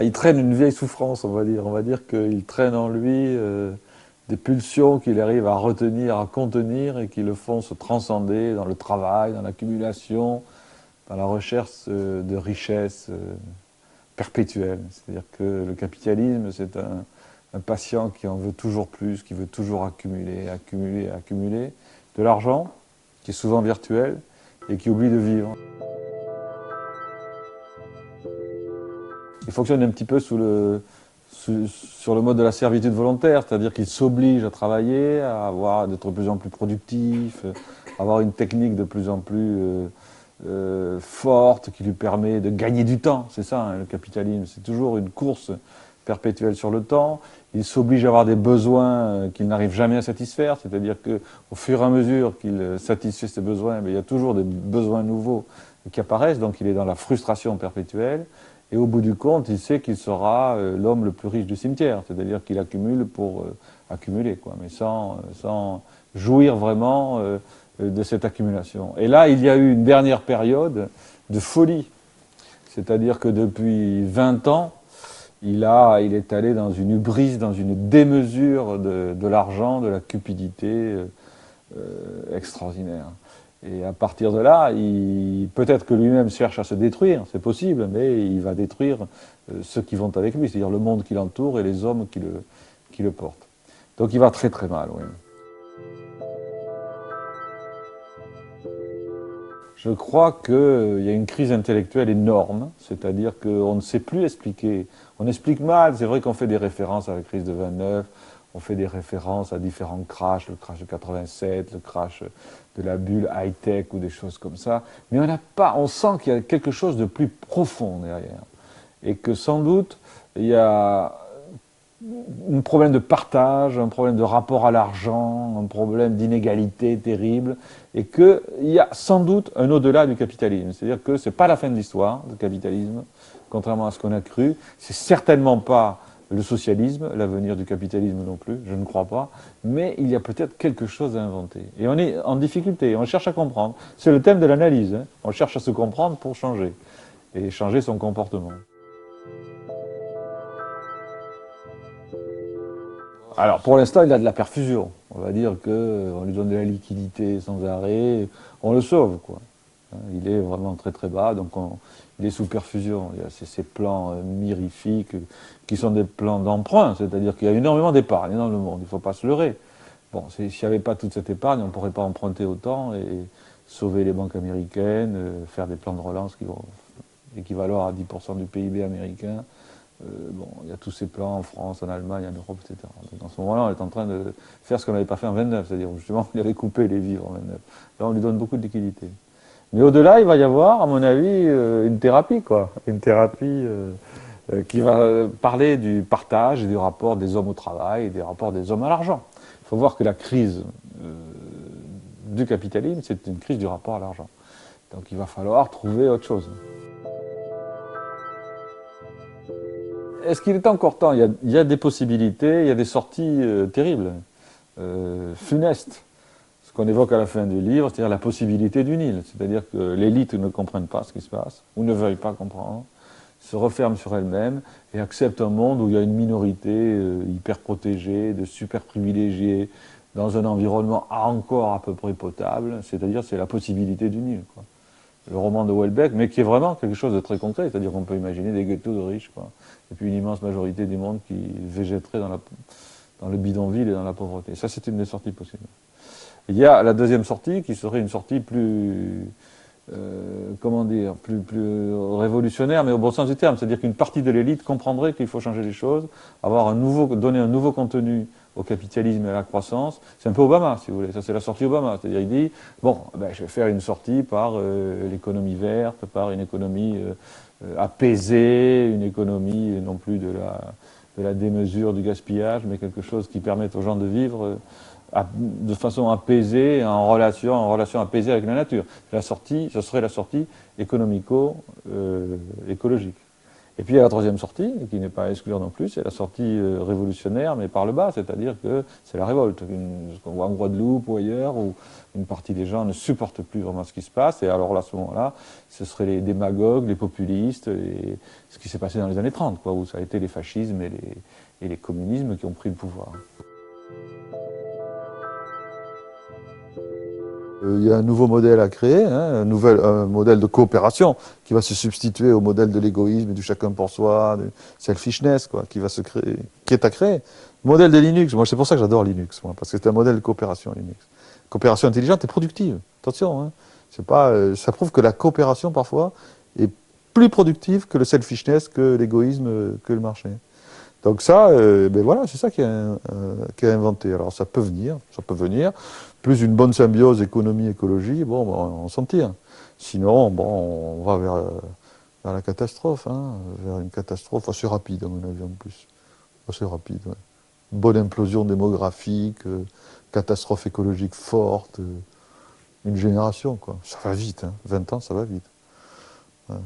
il traîne une vieille souffrance, on va dire. On va dire qu'il traîne en lui des pulsions qu'il arrive à retenir, à contenir et qui le font se transcender dans le travail, dans l'accumulation, dans la recherche de richesses perpétuelles. C'est-à-dire que le capitalisme, c'est un patient qui en veut toujours plus, qui veut toujours accumuler, accumuler, accumuler de l'argent, qui est souvent virtuel et qui oublie de vivre. Il fonctionne un petit peu sur le mode de la servitude volontaire, c'est-à-dire qu'il s'oblige à travailler, d'être de plus en plus productif, avoir une technique de plus en plus forte qui lui permet de gagner du temps. C'est ça, hein, le capitalisme, c'est toujours une course perpétuelle sur le temps. Il s'oblige à avoir des besoins qu'il n'arrive jamais à satisfaire, c'est-à-dire qu'au fur et à mesure qu'il satisfait ses besoins, il y a toujours des besoins nouveaux qui apparaissent, donc il est dans la frustration perpétuelle. Et au bout du compte, il sait qu'il sera l'homme le plus riche du cimetière, c'est-à-dire qu'il accumule pour accumuler, quoi, mais sans jouir vraiment de cette accumulation. Et là, il y a eu une dernière période de folie, c'est-à-dire que depuis 20 ans, il est allé dans une hubris, dans une démesure de l'argent, de la cupidité extraordinaire. Et à partir de là, peut-être que lui-même cherche à se détruire, c'est possible, mais il va détruire ceux qui vont avec lui, c'est-à-dire le monde qui l'entoure et les hommes qui le portent. Donc il va très très mal, oui. Je crois qu'il y a une crise intellectuelle énorme, c'est-à-dire qu'on ne sait plus expliquer. On explique mal, c'est vrai qu'on fait des références à la crise de 29, on fait des références à différents crashs, le crash de 87, le crash de la bulle high-tech ou des choses comme ça, mais on sent qu'il y a quelque chose de plus profond derrière. Et que sans doute, il y a un problème de partage, un problème de rapport à l'argent, un problème d'inégalité terrible, et qu'il y a sans doute un au-delà du capitalisme. C'est-à-dire que ce n'est pas la fin de l'histoire, le capitalisme, contrairement à ce qu'on a cru. C'est certainement pas le socialisme, l'avenir du capitalisme non plus, je ne crois pas, mais il y a peut-être quelque chose à inventer. Et on est en difficulté, on cherche à comprendre. C'est le thème de l'analyse, hein. On cherche à se comprendre pour changer, et changer son comportement. Alors pour l'instant, il a de la perfusion. On va dire qu'on lui donne de la liquidité sans arrêt, on le sauve, quoi. Il est vraiment très très bas, donc il est sous perfusion. Il y a ces plans mirifiques qui sont des plans d'emprunt, c'est-à-dire qu'il y a énormément d'épargne dans le monde, il ne faut pas se leurrer. Bon, s'il n'y avait pas toute cette épargne, on ne pourrait pas emprunter autant et sauver les banques américaines, faire des plans de relance qui vont équivaloir à 10% du PIB américain. Bon, il y a tous ces plans en France, en Allemagne, en Europe, etc. Donc, en ce moment-là, on est en train de faire ce qu'on n'avait pas fait en 29, c'est-à-dire justement, il avait coupé les vivres en 29. Là, on lui donne beaucoup de liquidités. Mais au-delà, il va y avoir, à mon avis, une thérapie, quoi. Une thérapie qui va parler du partage et du rapport des hommes au travail et des rapports des hommes à l'argent. Il faut voir que la crise du capitalisme, c'est une crise du rapport à l'argent. Donc il va falloir trouver autre chose. Est-ce qu'il est encore temps? Il y a des possibilités, il y a des sorties terribles, funestes. Ce qu'on évoque à la fin du livre, c'est-à-dire la possibilité du Nil. C'est-à-dire que l'élite ne comprenne pas ce qui se passe, ou ne veuille pas comprendre, se referme sur elle-même et accepte un monde où il y a une minorité hyper protégée, de super privilégiés, dans un environnement encore à peu près potable. C'est-à-dire c'est la possibilité du Nil, quoi. Le roman de Houellebecq, mais qui est vraiment quelque chose de très concret, c'est-à-dire qu'on peut imaginer des ghettos de riches, quoi, et puis une immense majorité du monde qui végéterait dans le bidonville et dans la pauvreté. Ça, c'est une des sorties possibles. Il y a la deuxième sortie qui serait une sortie plus, comment dire, plus révolutionnaire, mais au bon sens du terme, c'est-à-dire qu'une partie de l'élite comprendrait qu'il faut changer les choses, donner un nouveau contenu au capitalisme et à la croissance. C'est un peu Obama, si vous voulez. Ça, c'est la sortie Obama. C'est-à-dire, il dit, bon, ben, je vais faire une sortie par l'économie verte, par une économie apaisée, une économie non plus de la démesure, du gaspillage, mais quelque chose qui permette aux gens de vivre de façon apaisée, en relation apaisée avec la nature. Ce serait la sortie économico-écologique. Et puis il y a la troisième sortie, qui n'est pas à exclure non plus, c'est la sortie révolutionnaire, mais par le bas, c'est-à-dire que c'est la révolte. Ce qu'on voit en Guadeloupe ou ailleurs, où une partie des gens ne supportent plus vraiment ce qui se passe, et alors là, à ce moment-là, ce seraient les démagogues, les populistes, ce qui s'est passé dans les années 30, quoi, où ça a été les fascismes et les communismes qui ont pris le pouvoir. Il y a un nouveau modèle à créer, hein, un modèle de coopération qui va se substituer au modèle de l'égoïsme et du chacun pour soi, du selfishness, quoi, qui va se créer, qui est à créer. Le modèle de Linux, moi c'est pour ça que j'adore Linux, moi, parce que c'est un modèle de coopération Linux. Coopération intelligente et productive. Attention, hein, c'est pas, ça prouve que la coopération parfois est plus productive que le selfishness, que l'égoïsme, que le marché. Donc ça, ben voilà, c'est ça qui est inventé. Alors ça peut venir. Plus une bonne symbiose économie-écologie, bon, ben, on s'en tire. Sinon, bon, on va vers la catastrophe, hein, vers une catastrophe assez rapide, à mon avis, en plus. Assez rapide, ouais. Bonne implosion démographique, catastrophe écologique forte, une génération, quoi. Ça va vite, hein. 20 ans, ça va vite. Ouais.